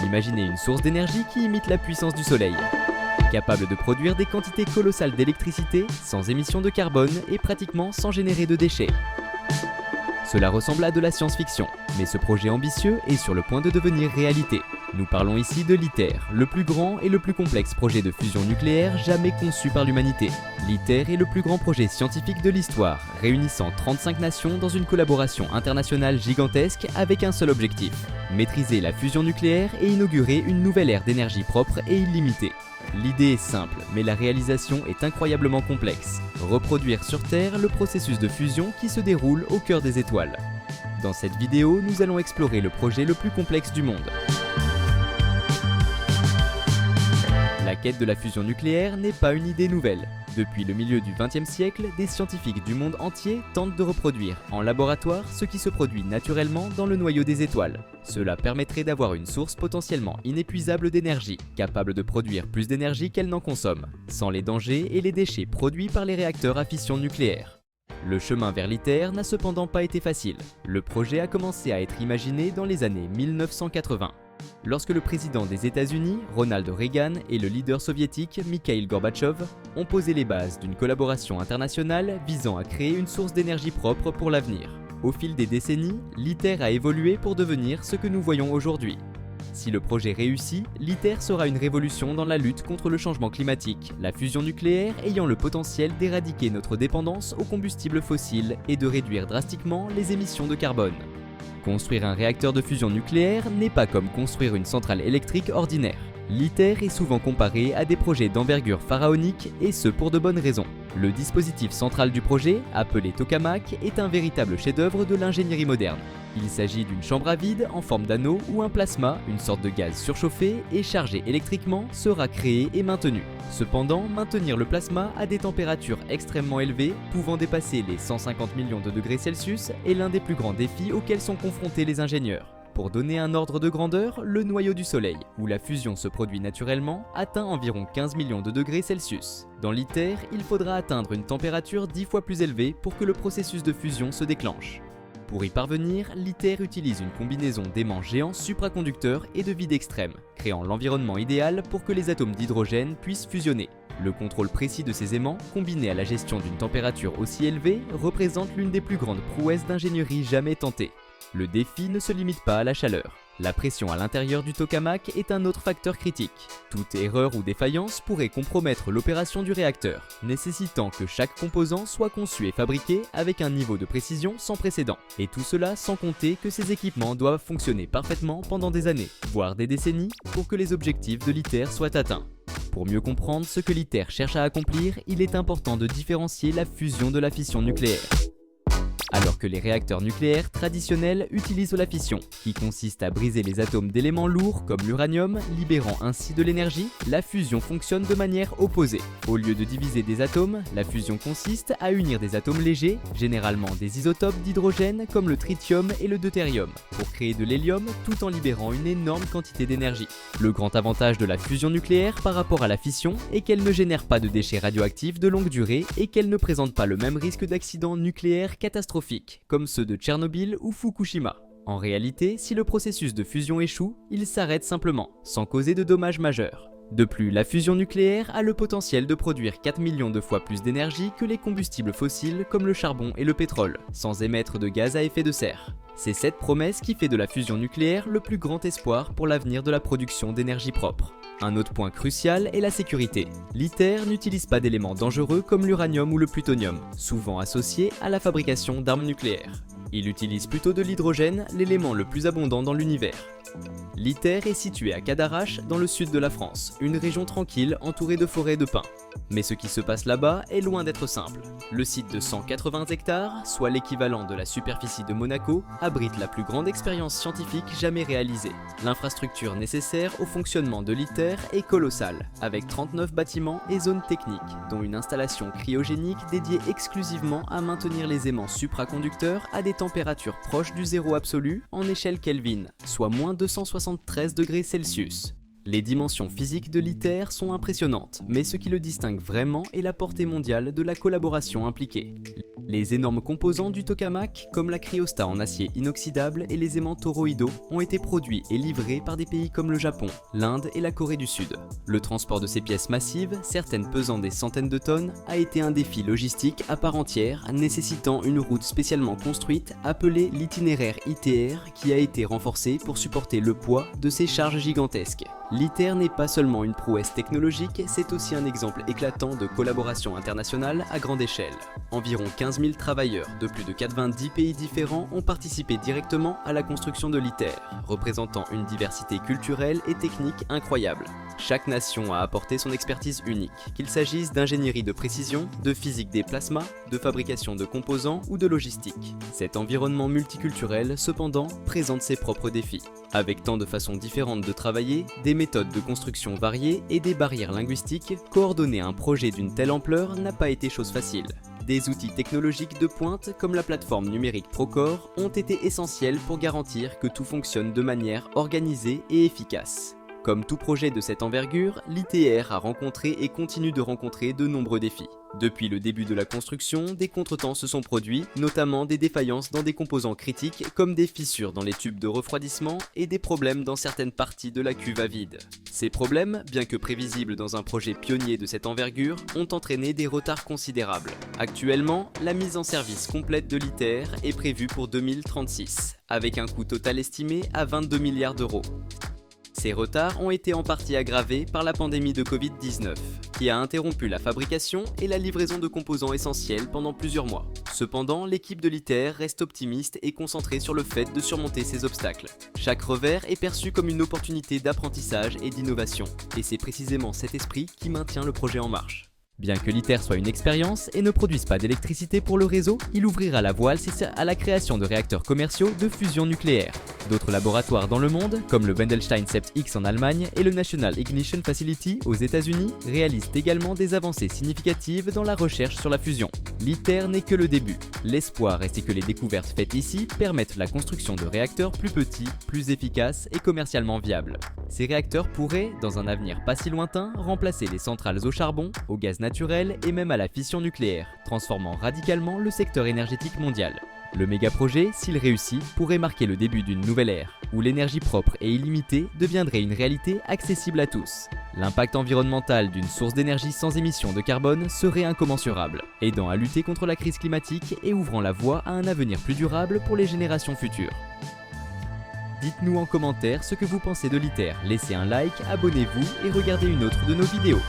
Imaginez une source d'énergie qui imite la puissance du soleil, capable de produire des quantités colossales d'électricité sans émission de carbone et pratiquement sans générer de déchets. Cela ressemble à de la science-fiction, mais ce projet ambitieux est sur le point de devenir réalité. Nous parlons ici de l'ITER, le plus grand et le plus complexe projet de fusion nucléaire jamais conçu par l'humanité. L'ITER est le plus grand projet scientifique de l'histoire, réunissant 35 nations dans une collaboration internationale gigantesque avec un seul objectif: maîtriser la fusion nucléaire et inaugurer une nouvelle ère d'énergie propre et illimitée. L'idée est simple, mais la réalisation est incroyablement complexe. Reproduire sur Terre le processus de fusion qui se déroule au cœur des étoiles. Dans cette vidéo, nous allons explorer le projet le plus complexe du monde. La quête de la fusion nucléaire n'est pas une idée nouvelle. Depuis le milieu du XXe siècle, des scientifiques du monde entier tentent de reproduire en laboratoire ce qui se produit naturellement dans le noyau des étoiles. Cela permettrait d'avoir une source potentiellement inépuisable d'énergie, capable de produire plus d'énergie qu'elle n'en consomme, sans les dangers et les déchets produits par les réacteurs à fission nucléaire. Le chemin vers l'ITER n'a cependant pas été facile. Le projet a commencé à être imaginé dans les années 1980. Lorsque le président des États-Unis, Ronald Reagan, et le leader soviétique, Mikhail Gorbatchev, ont posé les bases d'une collaboration internationale visant à créer une source d'énergie propre pour l'avenir. Au fil des décennies, l'ITER a évolué pour devenir ce que nous voyons aujourd'hui. Si le projet réussit, l'ITER sera une révolution dans la lutte contre le changement climatique, la fusion nucléaire ayant le potentiel d'éradiquer notre dépendance aux combustibles fossiles et de réduire drastiquement les émissions de carbone. Construire un réacteur de fusion nucléaire n'est pas comme construire une centrale électrique ordinaire. L'ITER est souvent comparé à des projets d'envergure pharaonique, et ce pour de bonnes raisons. Le dispositif central du projet, appelé tokamak, est un véritable chef-d'œuvre de l'ingénierie moderne. Il s'agit d'une chambre à vide en forme d'anneau où un plasma, une sorte de gaz surchauffé et chargé électriquement, sera créé et maintenu. Cependant, maintenir le plasma à des températures extrêmement élevées, pouvant dépasser les 150 millions de degrés Celsius, est l'un des plus grands défis auxquels sont confrontés les ingénieurs. Pour donner un ordre de grandeur, le noyau du Soleil, où la fusion se produit naturellement, atteint environ 15 millions de degrés Celsius. Dans l'ITER, il faudra atteindre une température 10 fois plus élevée pour que le processus de fusion se déclenche. Pour y parvenir, l'ITER utilise une combinaison d'aimants géants supraconducteurs et de vide extrême, créant l'environnement idéal pour que les atomes d'hydrogène puissent fusionner. Le contrôle précis de ces aimants, combiné à la gestion d'une température aussi élevée, représente l'une des plus grandes prouesses d'ingénierie jamais tentées. Le défi ne se limite pas à la chaleur. La pression à l'intérieur du tokamak est un autre facteur critique. Toute erreur ou défaillance pourrait compromettre l'opération du réacteur, nécessitant que chaque composant soit conçu et fabriqué avec un niveau de précision sans précédent. Et tout cela sans compter que ces équipements doivent fonctionner parfaitement pendant des années, voire des décennies, pour que les objectifs de l'ITER soient atteints. Pour mieux comprendre ce que l'ITER cherche à accomplir, il est important de différencier la fusion de la fission nucléaire. Alors que les réacteurs nucléaires traditionnels utilisent la fission, qui consiste à briser les atomes d'éléments lourds comme l'uranium, libérant ainsi de l'énergie, la fusion fonctionne de manière opposée. Au lieu de diviser des atomes, la fusion consiste à unir des atomes légers, généralement des isotopes d'hydrogène comme le tritium et le deutérium, pour créer de l'hélium tout en libérant une énorme quantité d'énergie. Le grand avantage de la fusion nucléaire par rapport à la fission est qu'elle ne génère pas de déchets radioactifs de longue durée et qu'elle ne présente pas le même risque d'accident nucléaire catastrophique, comme ceux de Tchernobyl ou Fukushima. En réalité, si le processus de fusion échoue, il s'arrête simplement, sans causer de dommages majeurs. De plus, la fusion nucléaire a le potentiel de produire 4 millions de fois plus d'énergie que les combustibles fossiles comme le charbon et le pétrole, sans émettre de gaz à effet de serre. C'est cette promesse qui fait de la fusion nucléaire le plus grand espoir pour l'avenir de la production d'énergie propre. Un autre point crucial est la sécurité. L'ITER n'utilise pas d'éléments dangereux comme l'uranium ou le plutonium, souvent associés à la fabrication d'armes nucléaires. Il utilise plutôt de l'hydrogène, l'élément le plus abondant dans l'univers. L'ITER est situé à Cadarache, dans le sud de la France, une région tranquille entourée de forêts de pins. Mais ce qui se passe là-bas est loin d'être simple. Le site de 180 hectares, soit l'équivalent de la superficie de Monaco, abrite la plus grande expérience scientifique jamais réalisée. L'infrastructure nécessaire au fonctionnement de l'ITER est colossale, avec 39 bâtiments et zones techniques, dont une installation cryogénique dédiée exclusivement à maintenir les aimants supraconducteurs à des températures proches du zéro absolu en échelle Kelvin, soit moins 273 degrés Celsius. Les dimensions physiques de l'ITER sont impressionnantes, mais ce qui le distingue vraiment est la portée mondiale de la collaboration impliquée. Les énormes composants du tokamak, comme la cryostat en acier inoxydable et les aimants toroïdaux, ont été produits et livrés par des pays comme le Japon, l'Inde et la Corée du Sud. Le transport de ces pièces massives, certaines pesant des centaines de tonnes, a été un défi logistique à part entière, nécessitant une route spécialement construite appelée l'itinéraire ITER, qui a été renforcée pour supporter le poids de ces charges gigantesques. L'ITER n'est pas seulement une prouesse technologique, c'est aussi un exemple éclatant de collaboration internationale à grande échelle. Environ 15 000 travailleurs de plus de 90 pays différents ont participé directement à la construction de l'ITER, représentant une diversité culturelle et technique incroyable. Chaque nation a apporté son expertise unique, qu'il s'agisse d'ingénierie de précision, de physique des plasmas, de fabrication de composants ou de logistique. Cet environnement multiculturel, cependant, présente ses propres défis. Avec tant de façons différentes de travailler, des méthodes de construction variées et des barrières linguistiques, coordonner un projet d'une telle ampleur n'a pas été chose facile. Des outils technologiques de pointe comme la plateforme numérique Procore ont été essentiels pour garantir que tout fonctionne de manière organisée et efficace. Comme tout projet de cette envergure, l'ITER a rencontré et continue de rencontrer de nombreux défis. Depuis le début de la construction, des contretemps se sont produits, notamment des défaillances dans des composants critiques comme des fissures dans les tubes de refroidissement et des problèmes dans certaines parties de la cuve à vide. Ces problèmes, bien que prévisibles dans un projet pionnier de cette envergure, ont entraîné des retards considérables. Actuellement, la mise en service complète de l'ITER est prévue pour 2036, avec un coût total estimé à 22 milliards d'euros. Ces retards ont été en partie aggravés par la pandémie de Covid-19, qui a interrompu la fabrication et la livraison de composants essentiels pendant plusieurs mois. Cependant, l'équipe de l'ITER reste optimiste et concentrée sur le fait de surmonter ces obstacles. Chaque revers est perçu comme une opportunité d'apprentissage et d'innovation, et c'est précisément cet esprit qui maintient le projet en marche. Bien que l'ITER soit une expérience et ne produise pas d'électricité pour le réseau, il ouvrira la voie à la création de réacteurs commerciaux de fusion nucléaire. D'autres laboratoires dans le monde, comme le Wendelstein Sept X en Allemagne et le National Ignition Facility aux États-Unis, réalisent également des avancées significatives dans la recherche sur la fusion. L'ITER n'est que le début. L'espoir est que les découvertes faites ici permettent la construction de réacteurs plus petits, plus efficaces et commercialement viables. Ces réacteurs pourraient, dans un avenir pas si lointain, remplacer les centrales au charbon, au gaz naturel et même à la fission nucléaire, transformant radicalement le secteur énergétique mondial. Le méga-projet, s'il réussit, pourrait marquer le début d'une nouvelle ère, où l'énergie propre et illimitée deviendrait une réalité accessible à tous. L'impact environnemental d'une source d'énergie sans émission de carbone serait incommensurable, aidant à lutter contre la crise climatique et ouvrant la voie à un avenir plus durable pour les générations futures. Dites-nous en commentaire ce que vous pensez de l'ITER, laissez un like, abonnez-vous et regardez une autre de nos vidéos.